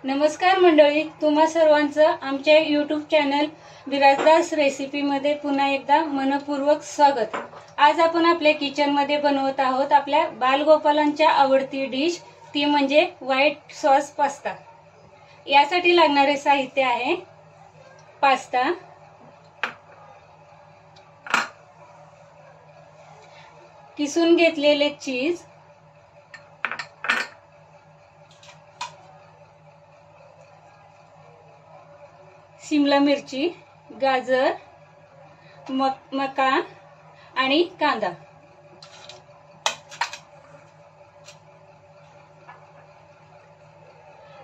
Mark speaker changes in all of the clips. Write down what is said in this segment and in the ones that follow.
Speaker 1: नमस्कार मंडळी, तुम्हा सर्वांचं आमच्या यूट्यूब चॅनल विराजदास रेसिपीमध्ये पुन्हा एकदा मनपूर्वक स्वागत। आज आपण आपल्या किचनमध्ये बनवत आहोत आपल्या बालगोपालांच्या आवडती डिश, ती म्हणजे व्हाईट सॉस पास्ता। यासाठी लागणारे साहित्य आहे पास्ता, किसून घेतलेले चीज, शिमला मिरची, गाजर, मका आणि कांदा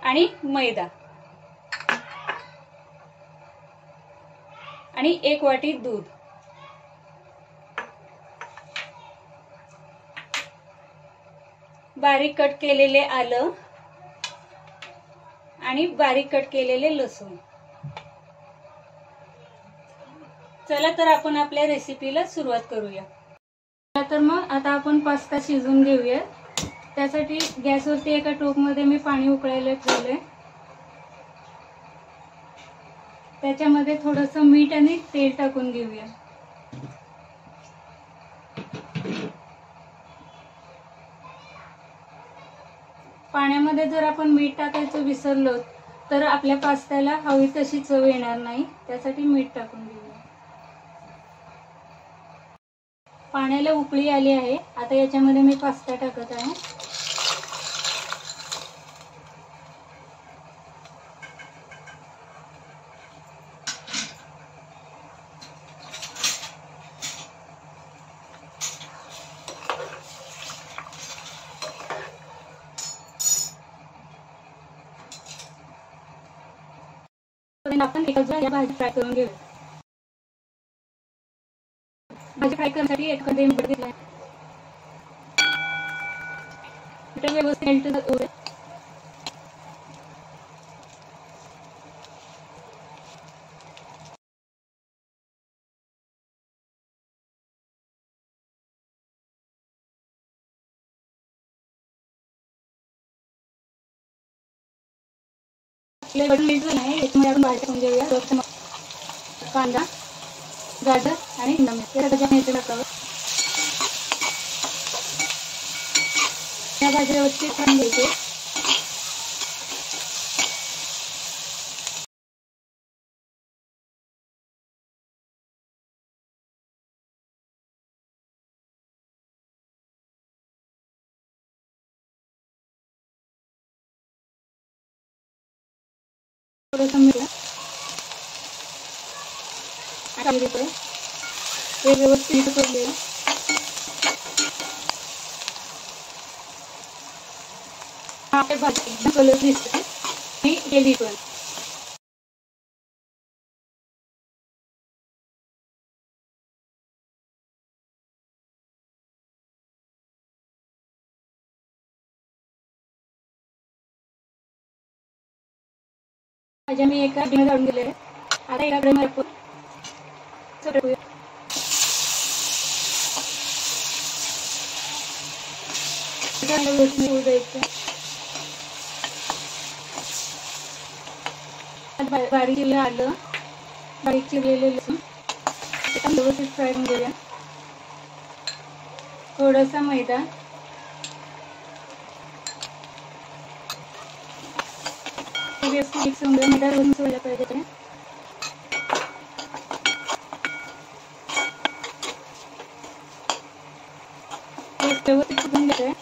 Speaker 1: आणि मैदा आणि 1 वाटी दूध। बारीक कट केलेले आलं आणि बारीक कट केलेले लसूण। चला तर आपण आपल्या रेसिपीला सुरुवात करूया। तर मग आता आपण पास्ता शिजवून घेऊया। त्यासाठी गॅसवरती एका टोपमध्ये मी पाणी उकळायला ठेवले। त्याच्यामध्ये थोडंसं मीठ आणि तेल टाकून घेऊया। पाण्यामध्ये जर आपण मीठ टाकायचं विसरलो तर आपल्या पास्त्याला हवी तशी चव येणार नाही, त्यासाठी मीठ टाकून घेऊया। पाण्याला उकळी आली आहे, आता याच्यामध्ये मी पास्ता टाकत आहे। आपण या भाजी फ्राय करून घेऊया। भाजी फ्राय करण्यासाठी एक कढई मीठ घेतला आहे। मीठ व्यवस्थित मेल्ट होऊ दे। आपले मेल्ट झाले आहे, याच्यामध्ये आपण भाजी टाकून घेऊया। कांदा, गाजर आणि शिमला मिरची या सगळ्या टाकावं। या भाज्या व्यवस्थित फ्राय घ्यायचे। थोडंसं मीठ आणि हे व्यवस्थित करून घेऊया। आपल्या भाजी कलर दिसते आणि हेल्दी पण। भाज्या मी एका कढईमध्ये काढून दिले आहे। आता एका कढईमध्ये आपण टाकूया। व्यवस्थित होऊ द्यायचं। बारीक चिरलेलं आलं, बारीक चिरलेले लसूण व्यवस्थित फ्राय करून घेऊया। थोडासा मैदा, व्यवस्थित मिक्स होऊन मैदा मिक्स व्हायला पाहिजे। व्यवस्थित शिजवून घ्यायचं आहे।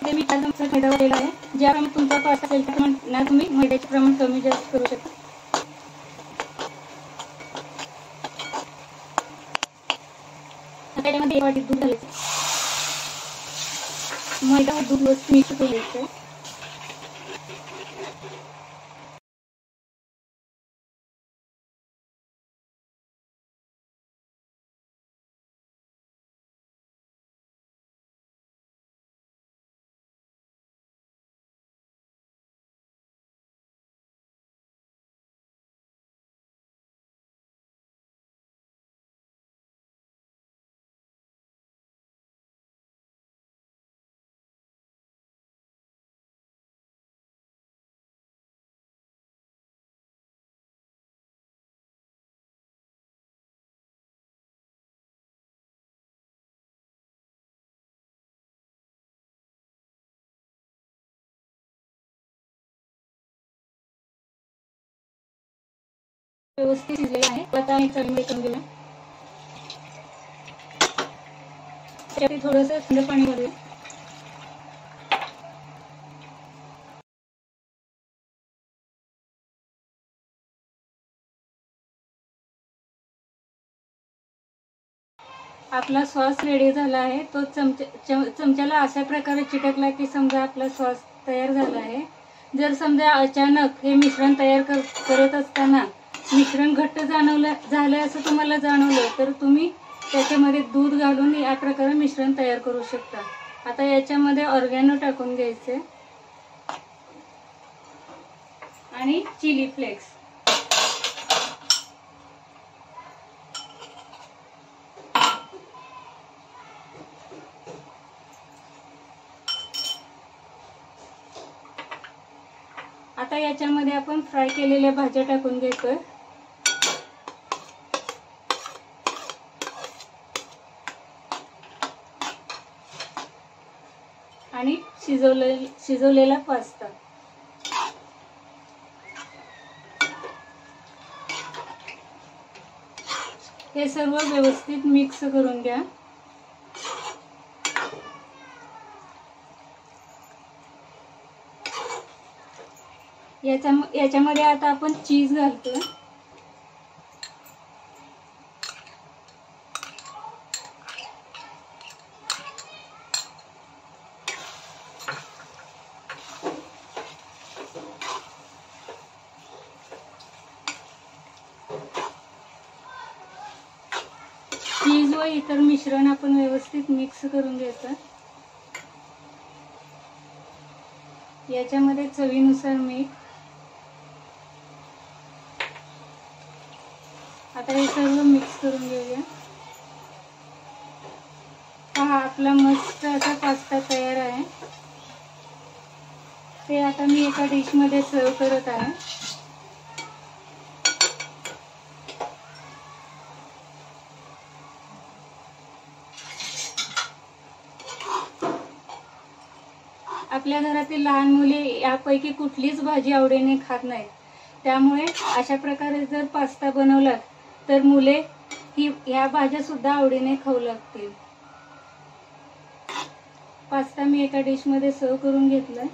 Speaker 1: ते मी 4 चमचे मैदा वापरलेला आहे। ज्याप्रमाणे तुमचा पास्ता असेल त्याप्रमाणे तुम्ही मैद्याचे प्रमाण कमी जास्त करू शकता। त्याच्यामध्ये 1 वाटी दूध घालायचं। मैदा दूध व्यवस्थित मिक्स करून घ्यायचं। व्यवस्थित शिजलेला आहे. आता मी चवीने करून घेऊया. त्याच्यात थोडंसं थंड पाणी घालूया. आपला सॉस रेडी झाला आहे. तो चमच्याला अशा प्रकारे चिटकला की समजा आपला सॉस तयार झाला आहे. जर समजा अचानक हे मिश्रण तयार करत असताना मिश्रण घट्ट झालं असं तुम्हाला जाणवलं तर तुम्ही त्याच्यामध्ये दूध घालून या प्रकारे मिश्रण तयार करू शकता. आता याच्यामध्ये ऑर्गॅनो टाकून घ्यायचे आणि चिली फ्लेक्स. आता याच्यामध्ये आपण फ्राय केलेल्या भाज्या टाकून घेतोय. आणि शिजवलेला पास्ता. हे सर्व व्यवस्थित मिक्स करून घ्या. याच्यामध्ये आता आपण चीज घालतोय. चीज व इतर मिश्रण आपण व्यवस्थित मिक्स करून घ्यायचं. याच्यामध्ये चवीनुसार मीठ. आता हे सर्व मिक्स करून घेऊया. पहा आपला मस्त असा पास्ता तयार आहे. ते आता मी एका डिश मध्ये सर्व करत आहे. आपल्या घरातील लहान मुले यापैकी कुठलीच भाजी आवडीने खात नाहीत. त्यामुळे अशा प्रकारे जर पास्ता बनवला तर मुले ह्या भाज्या सुद्धा आवडीने खाऊ लागतील. पास्ता मी एका डिश मध्ये सर्व करून घेतलाय.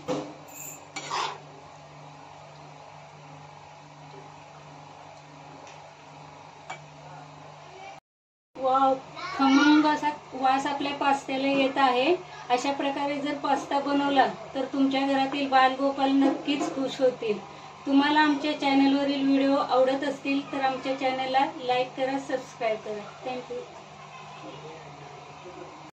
Speaker 1: वाव, खमंग असा वास आपल्या पास्त्याला येत आहे. अशा प्रकारे जर पास्ता बनवला तर तुमच्या घरातील बालगोपाल नक्कीच खुश होतील. तुम्हाला आमच्या चॅनलवरील व्हिडिओ आवडत असतील तर आमच्या चॅनलला लाईक करा, सबस्क्राईब करा. थँक्यू.